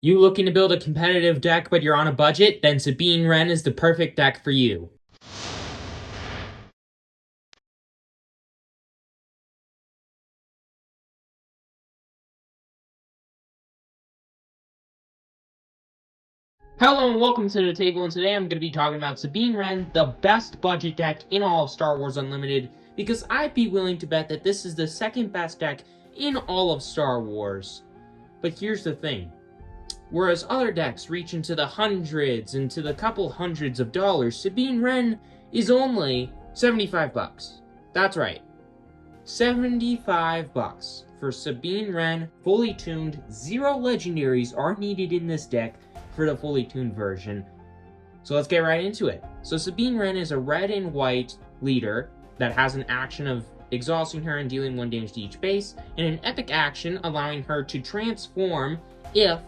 You looking to build a competitive deck but you're on a budget? Then Sabine Wren is the perfect deck for you. Hello and welcome to the table, and today I'm going to be talking about Sabine Wren, the best budget deck in all of Star Wars Unlimited, because I'd be willing to bet that this is the second best deck in all of Star Wars. But here's the thing. Whereas other decks reach into the hundreds and to the couple hundreds of dollars, Sabine Wren is only $75. That's right. $75 for Sabine Wren, fully tuned. 0 legendaries are needed in this deck for the fully tuned version. So let's get right into it. So Sabine Wren is a red and white leader that has an action of exhausting her and dealing 1 damage to each base, and an epic action allowing her to transform if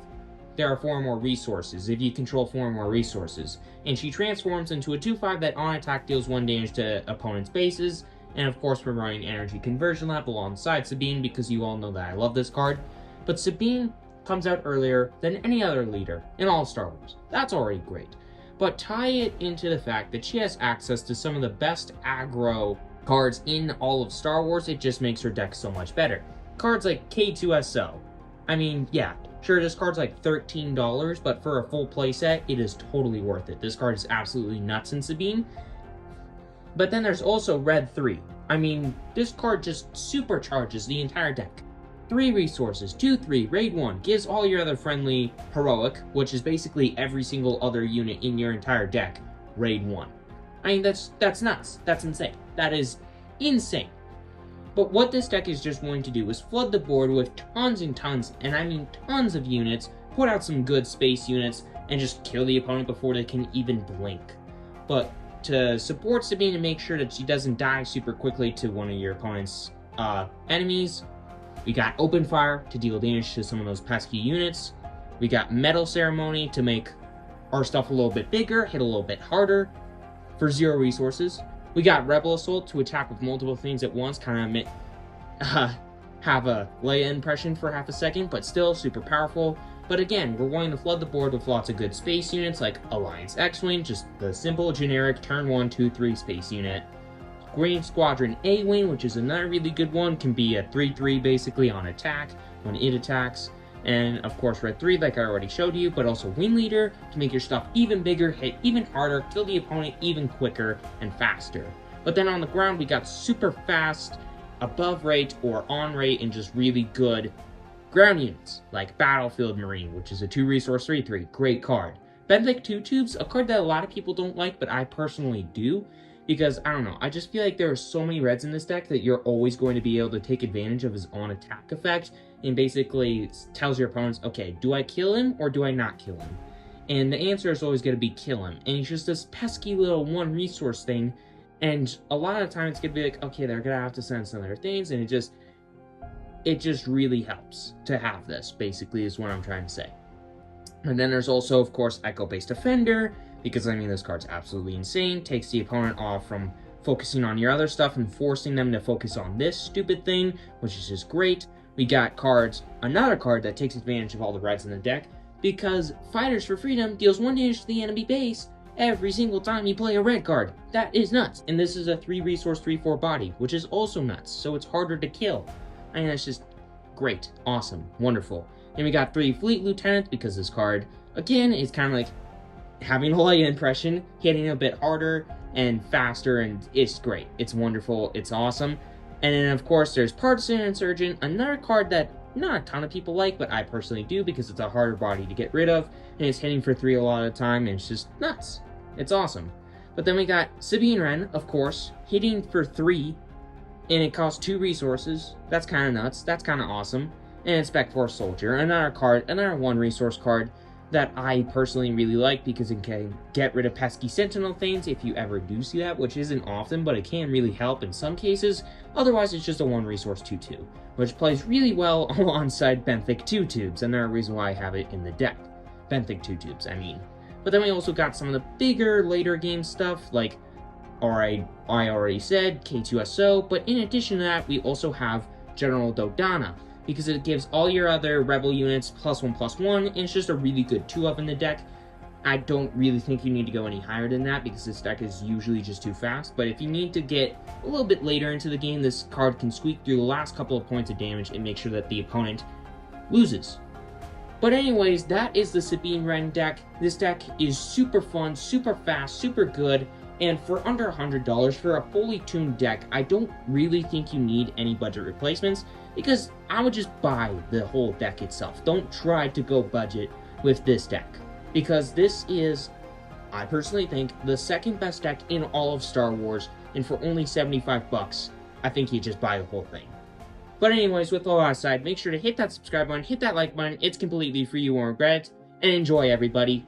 there are 4 more resources, if you control 4 more resources. And she transforms into a 2/5 that on attack deals 1 damage to opponent's bases. And of course we're running Energy Conversion Lab alongside Sabine because you all know that I love this card. But Sabine comes out earlier than any other leader in all of Star Wars. That's already great. But tie it into the fact that she has access to some of the best aggro cards in all of Star Wars. It just makes her deck so much better. Cards like K2SO. I mean, yeah, sure, this card's like $13, but for a full playset, it is totally worth it. This card is absolutely nuts in Sabine. But then there's also Red 3. I mean, this card just supercharges the entire deck. 3 resources, 2/3, Raid 1, gives all your other friendly heroic, which is basically every single other unit in your entire deck, Raid 1. I mean, that's nuts. That's insane. That is insane. But what this deck is just going to do is flood the board with tons and tons, and I mean tons of units, put out some good space units, and just kill the opponent before they can even blink. But to support Sabine and make sure that she doesn't die super quickly to one of your opponent's enemies, we got Open Fire to deal damage to some of those pesky units. We got Metal Ceremony to make our stuff a little bit bigger, hit a little bit harder for 0 resources. We got Rebel Assault to attack with multiple things at once, kind of have a Leia impression for half a second, but still super powerful. But again, we're wanting to flood the board with lots of good space units like Alliance X-Wing, just the simple generic turn 1, 2, 3 space unit. Green Squadron A-Wing, which is another really good one, can be a 3/3 basically on attack when it attacks. And of course Red 3, like I already showed you, but also Wing Leader to make your stuff even bigger, hit even harder, kill the opponent even quicker and faster. But then on the ground we got super fast, above rate or on rate, and just really good ground units, like Battlefield Marine, which is a 2 resource 3/3, great card. Benthic 2 Tubes, a card that a lot of people don't like, but I personally do, because, I don't know, I just feel like there are so many reds in this deck that you're always going to be able to take advantage of his on-attack effect, and basically tells your opponents, okay, do I kill him or do I not kill him? And the answer is always going to be kill him, and he's just this pesky little 1 resource thing, and a lot of the time it's going to be like, okay, they're going to have to send some other things, and it just really helps to have this, basically, is what I'm trying to say. And then there's also, of course, Echo-Based Defender, because, I mean, this card's absolutely insane. Takes the opponent off from focusing on your other stuff and forcing them to focus on this stupid thing, which is just great. We got another card that takes advantage of all the reds in the deck, because Fighters for Freedom deals 1 damage to the enemy base every single time you play a red card. That is nuts. And this is a 3 resource 3/4 body, which is also nuts, so it's harder to kill. I mean, that's just great, awesome, wonderful. And we got 3 Fleet Lieutenants, because this card, again, is kind of like having a Leia impression, hitting a bit harder and faster, and it's great. It's wonderful, it's awesome. And then, of course, there's Partisan Insurgent, another card that not a ton of people like, but I personally do because it's a harder body to get rid of, and it's hitting for 3 a lot of the time, and it's just nuts. It's awesome. But then we got Sabine Wren, of course, hitting for 3, and it costs 2 resources. That's kind of nuts. That's kind of awesome. And SpecForce Soldier, another card, another 1 resource card that I personally really like because it can get rid of pesky Sentinel things if you ever do see that, which isn't often, but it can really help in some cases. Otherwise, it's just a 1 resource 2/2, which plays really well alongside Benthic 2 Tubes, and there's a reason why I have it in the deck. Benthic 2 Tubes, I mean. But then we also got some of the bigger later game stuff, like I already said, K2SO, but in addition to that, we also have General Dodonna, because it gives all your other rebel units +1/+1, and it's just a really good 2-up in the deck. I don't really think you need to go any higher than that, because this deck is usually just too fast, but if you need to get a little bit later into the game, this card can squeak through the last couple of points of damage and make sure that the opponent loses. But anyways, that is the Sabine Wren deck. This deck is super fun, super fast, super good, and for under $100 for a fully tuned deck, I don't really think you need any budget replacements, because I would just buy the whole deck itself. Don't try to go budget with this deck, because this is, I personally think, the second best deck in all of Star Wars, and for only 75 bucks, I think you just buy the whole thing. But anyways, with all that aside, make sure to hit that subscribe button, hit that like button, it's completely free, you won't regret it, and enjoy everybody.